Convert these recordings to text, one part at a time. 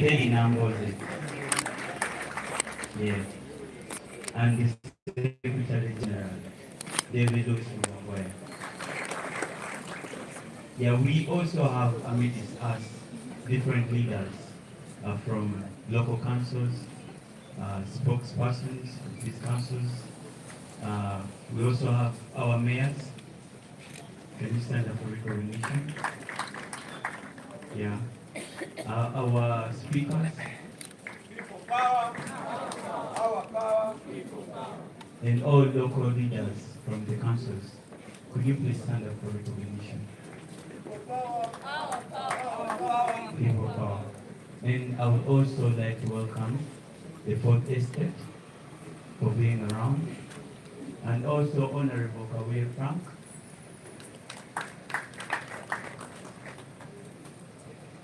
Teddy Namboze. Yes. And the Secretary General, David Lewis Mugwaya. Yeah, we also have amidst us different leaders from local councils, spokespersons of these councils. We also have our mayors. Can you stand up for recognition? Yeah. Our speakers. People power. Our power. People power. And all local leaders from the councils. Could you please stand up for recognition? People power. Our power. Our power. People power. And I would also like to welcome the Fourth Estate for being around, and also Honorable Kawir Frank.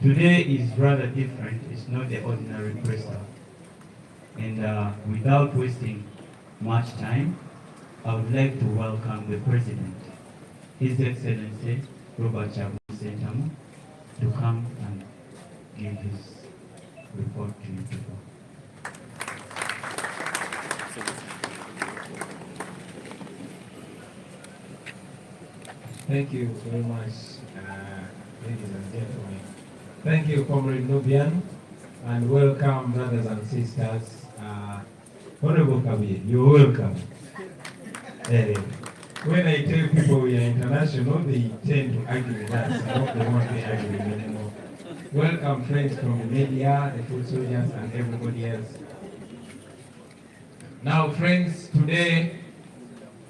Today is rather different. It's not the ordinary press club. And without wasting much time, I would like to welcome the President, His Excellency Robert Chagulanyi, to come and give his report to you people. Thank you very much, ladies and gentlemen. Thank you, Comrade Nubian, and welcome, brothers and sisters. Honorable Kabir, you're welcome. When I tell people we are international, they tend to argue with us. I hope they won't be arguing anymore. Welcome, friends from the media, the food soldiers, and everybody else. Now, friends, today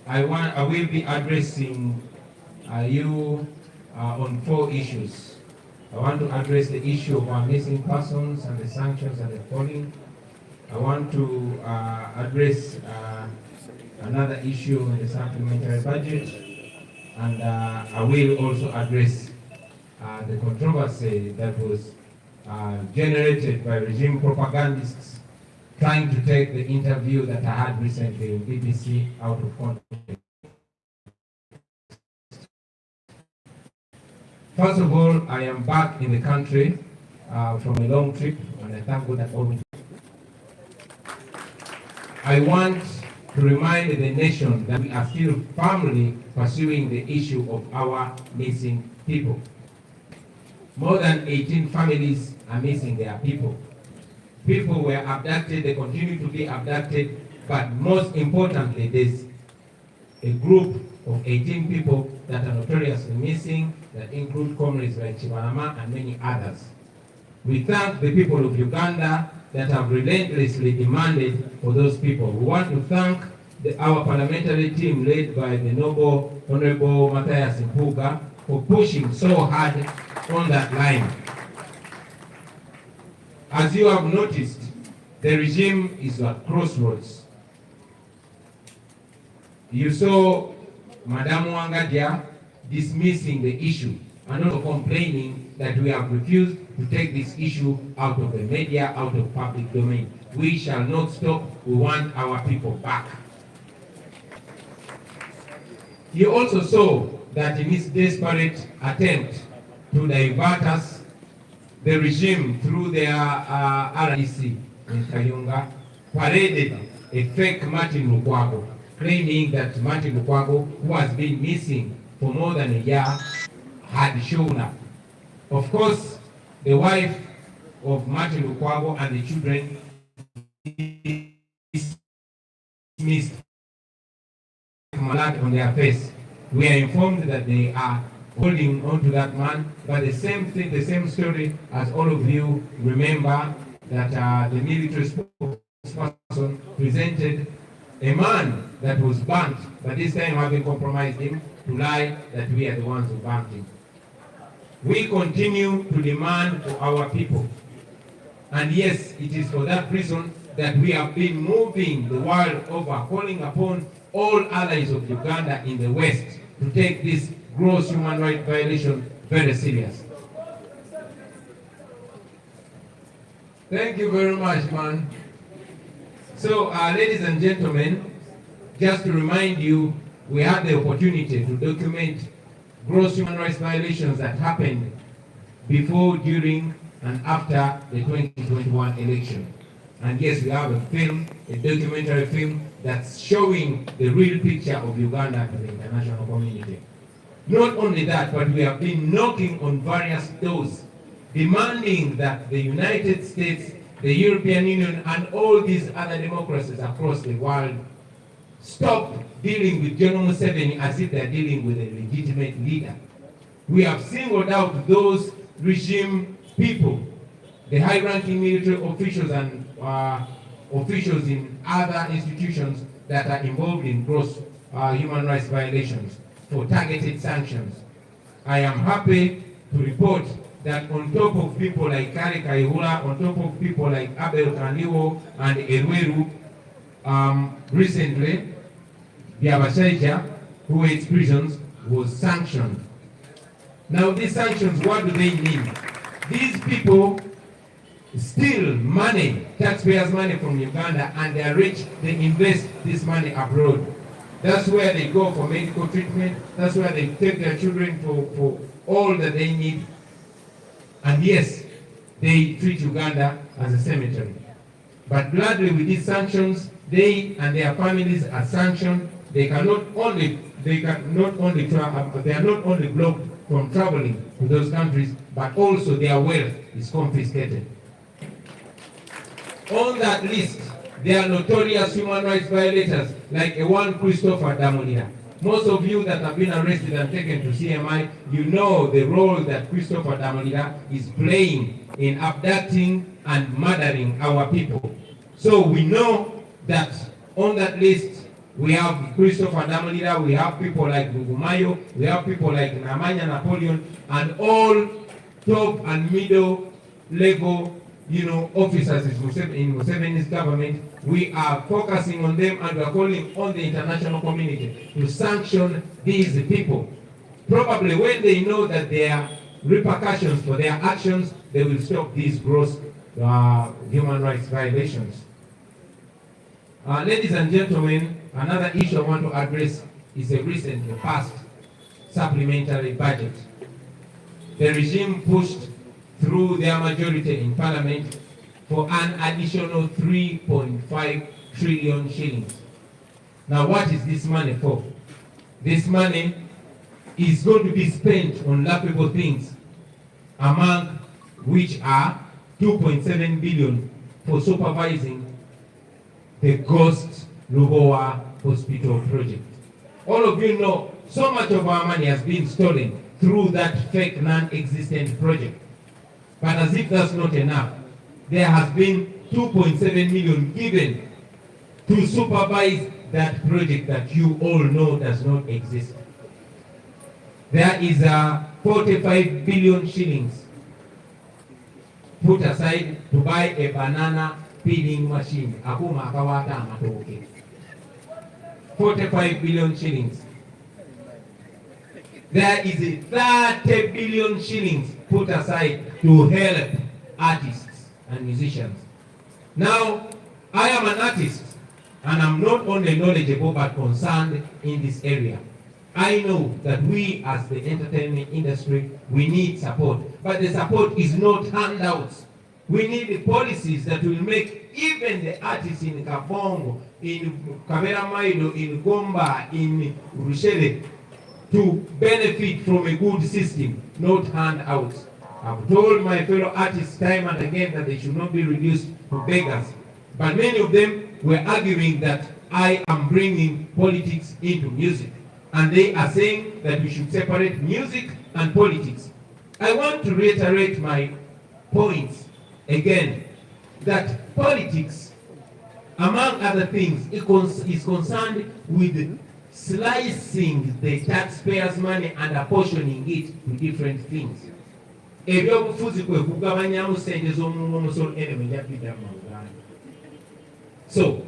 I will be addressing you on 4 issues. I want to address the issue of our missing persons and the sanctions that are falling. I want to address another issue in the supplementary budget, and I will also address the controversy that was generated by regime propagandists trying to take the interview that I had recently in BBC out of context. First of all, I am back in the country from a long trip, and I thank God that all. I want to remind the nation that we are still firmly pursuing the issue of our missing people. More than 18 families are missing their people. People were abducted, they continue to be abducted, but most importantly, there's a group of 18 people that are notoriously missing, that include comrades like Chibalama and many others. We thank the people of Uganda that have relentlessly demanded for those people. We want to thank our parliamentary team led by the noble Honorable Matthias Mpuga for pushing so hard on that line. As you have noticed, the regime is at crossroads. You saw Madam Wangadia dismissing the issue and also complaining that we have refused to take this issue out of the media, out of public domain. We shall not stop. We want our people back. You also saw that in its desperate attempt to divert us, the regime, through their RDC in Kayunga, paraded a fake Martin Lukwago, claiming that Martin Lukwago, who has been missing for more than a year, had shown up. Of course, the wife of Martin Lukwago and the children missed blood on their face. We are informed that they are holding on to that man, but the same thing, the same story, as all of you remember, that the military spokesperson presented a man that was burnt, but this time having compromised him to lie that we are the ones who burnt him. We continue to demand for our people. And yes, it is for that reason that we have been moving the world over, calling upon all allies of Uganda in the West to take this gross human rights violation very serious. Thank you very much, man. So, ladies and gentlemen, just to remind you, we had the opportunity to document gross human rights violations that happened before, during, and after the 2021 election. And yes, we have a film, a documentary film, that's showing the real picture of Uganda to the international community. Not only that, but we have been knocking on various doors, demanding that the United States, the European Union, and all these other democracies across the world stop dealing with General Museveni as if they're dealing with a legitimate leader. We have singled out those regime people, the high-ranking military officials and officials in other institutions that are involved in gross human rights violations for targeted sanctions. I am happy to report that on top of people like Kari Kaihura, on top of people like Abel Kandiwo and Erweru, recently, Yebisiyaga, who hates prisons, was sanctioned. Now these sanctions, what do they mean? These people steal money, taxpayers' money from Uganda, and they are rich, they invest this money abroad. That's where they go for medical treatment, that's where they take their children for all that they need. And yes, they treat Uganda as a cemetery. But gladly with these sanctions, they and their families are sanctioned. They are not only blocked from traveling to those countries, but also their wealth is confiscated. On that list, there are notorious human rights violators like one Christopher Damolira. Most of you that have been arrested and taken to CMI, you know the role that Christopher Damolira is playing in abducting and murdering our people. So we know that on that list, we have Christopher Damolira, we have people like Gugumayo, we have people like Namanya Napoleon, and all top and middle level officers in Museveni's government. We are focusing on them and we are calling on the international community to sanction these people. Probably when they know that there are repercussions for their actions, they will stop these gross human rights violations. Ladies and gentlemen, another issue I want to address is a recently passed supplementary budget. The regime pushed through their majority in parliament for an additional 3.5 trillion shillings. Now what is this money for? This money is going to be spent on laughable things, among which are 2.7 billion for supervising the Ghost Lubowa Hospital project. All of you know so much of our money has been stolen through that fake non-existent project. But as if that's not enough, there has been 2.7 million given to supervise that project that you all know does not exist. There is 45 billion shillings put aside to buy a banana peeling machine. 45 billion shillings. There is a 30 billion shillings put aside to help artists and musicians. Now, I am an artist and I'm not only knowledgeable but concerned in this area. I know that we as the entertainment industry, we need support, but the support is not handouts. We need policies that will make even the artists in Kabongo, in Kavera Maido, in Gomba, in Rushere, to benefit from a good system, not handouts. I've told my fellow artists time and again that they should not be reduced to beggars. But many of them were arguing that I am bringing politics into music. And they are saying that we should separate music and politics. I want to reiterate my points again, that politics, among other things, is concerned with slicing the taxpayers' money and apportioning it to different things. So,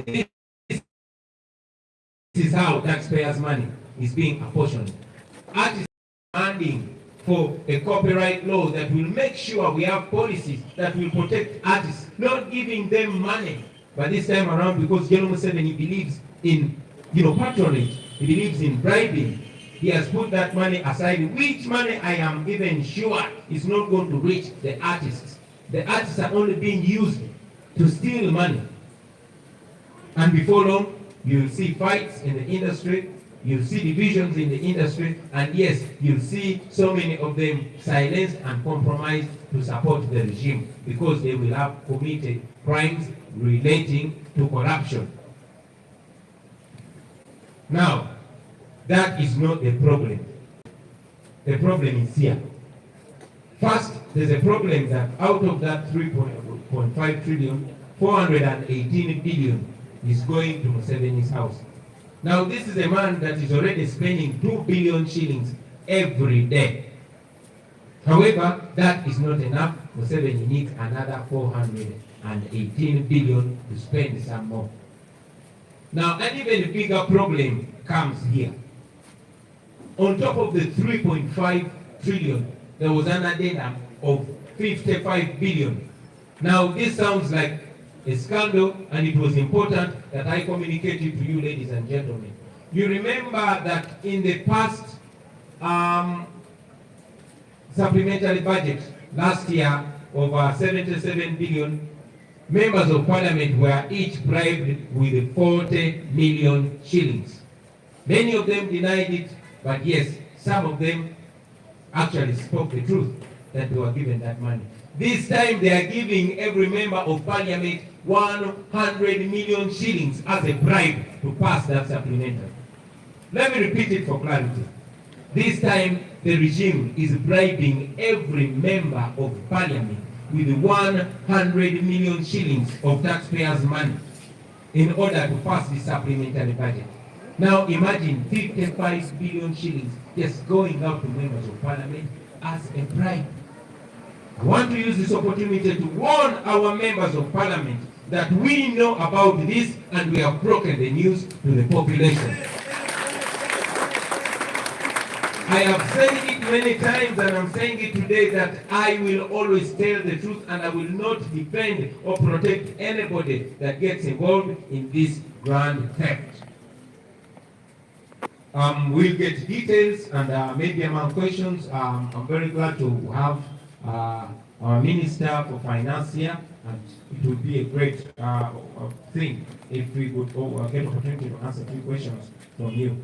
this is how taxpayers' money is being apportioned. Artists are demanding for a copyright law that will make sure we have policies that will protect artists, not giving them money. But this time around, because General Museveni believes in patronage, he believes in bribing, He has put that money aside, which money I am even sure is not going to reach the artists. The artists are only being used to steal money. And before long, you'll see fights in the industry, you'll see divisions in the industry, and yes, you'll see so many of them silenced and compromised to support the regime because they will have committed crimes relating to corruption. Now, that is not the problem. The problem is here. First, there's a problem that out of that 3.5 trillion, 418 billion is going to Museveni's house. Now, this is a man that is already spending 2 billion shillings every day. However, that is not enough. Museveni needs another 418 billion to spend some more. Now, an even bigger problem comes here. On top of the 3.5 trillion, there was an addendum of 55 billion. Now, this sounds like a scandal, and it was important that I communicated to you, ladies and gentlemen. You remember that in the past supplementary budget last year of 77 billion, members of parliament were each bribed with 40 million shillings. Many of them denied it, but yes, some of them actually spoke the truth that they were given that money. This time they are giving every member of parliament 100 million shillings as a bribe to pass that supplementary. Let me repeat it for clarity. This time the regime is bribing every member of parliament with 100 million shillings of taxpayers' money in order to pass the supplementary budget. Now imagine 55 billion shillings just going out to members of parliament as a bribe. I want to use this opportunity to warn our members of parliament that we know about this and we have broken the news to the population. I have said it many times and I'm saying it today that I will always tell the truth and I will not defend or protect anybody that gets involved in this grand theft. We'll get details and maybe among questions. I'm very glad to have our Minister for Finance here, and it would be a great thing if we could get opportunity to answer a few questions from you.